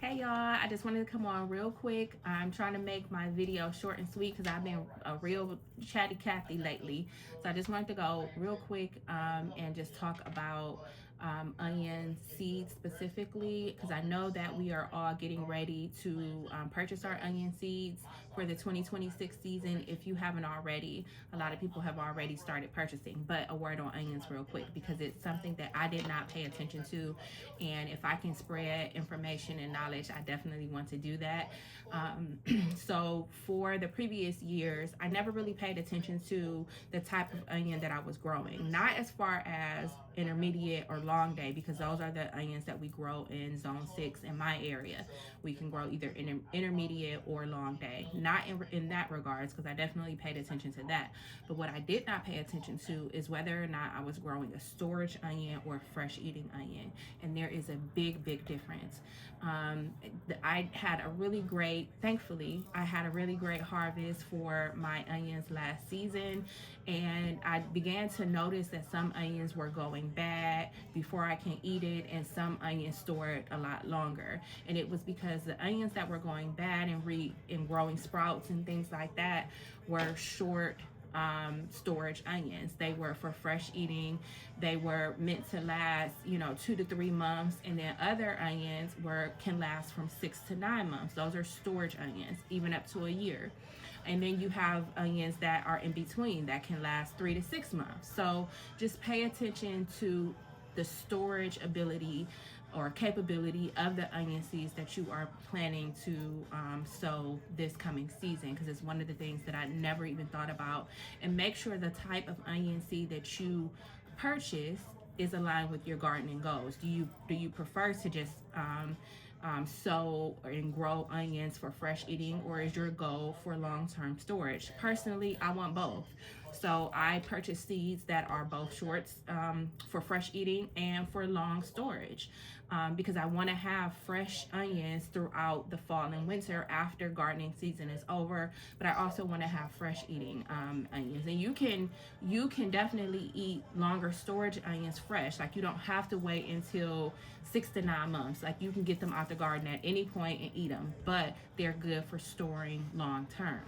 Hey y'all, I just wanted to come on real quick. I'm trying to make my video short and sweet because I've been a real chatty Cathy lately. So I just wanted to go real quick and just talk about onion seeds specifically, because I know that we are all getting ready to purchase our onion seeds for the 2026 season. If you haven't already, a lot of people have already started purchasing, but a word on onions real quick because it's something that I did not pay attention to, and if I can spread information and knowledge, I definitely want to do that. So for the previous years, I never really paid attention to the type of onion that I was growing, not as far as intermediate or long day, because those are the onions that we grow in zone 6 in my area. We can grow either intermediate or long day, not in that regards, because I definitely paid attention to that. But what I did not pay attention to is whether or not I was growing a storage onion or fresh eating onion, and there is a big difference. I had a really great, thankfully I had a really great harvest for my onions last season, and I began to notice that some onions were going bad before I can eat it, and some onions stored a lot longer. And it was because the onions that were going bad and growing sprouts and things like that were short storage onions. They were for fresh eating. They were meant to last, 2 to 3 months, and then other onions can last from 6 to 9 months. Those are storage onions, even up to a year. And then you have onions that are in between that can last 3 to 6 months. So just pay attention to the storage ability or capability of the onion seeds that you are planning to sow this coming season, because it's one of the things that I never even thought about. And make sure the type of onion seed that you purchase is aligned with your gardening goals. Do you prefer to just sow and grow onions for fresh eating, or is your goal for long-term storage? Personally, I want both. So I purchase seeds that are both shorts for fresh eating and for long storage, because I want to have fresh onions throughout the fall and winter after gardening season is over. But I also want to have fresh eating onions. And you can definitely eat longer storage onions fresh. Like, you don't have to wait until 6 to 9 months. Like, you can get them out the garden at any point and eat them, but they're good for storing long term.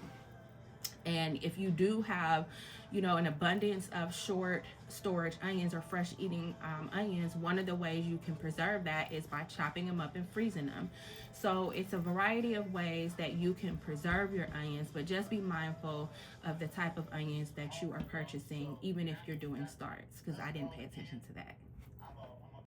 And if you do have, an abundance of short storage onions or fresh eating onions, one of the ways you can preserve that is by chopping them up and freezing them. So it's a variety of ways that you can preserve your onions, but just be mindful of the type of onions that you are purchasing, even if you're doing starts, because I didn't pay attention to that.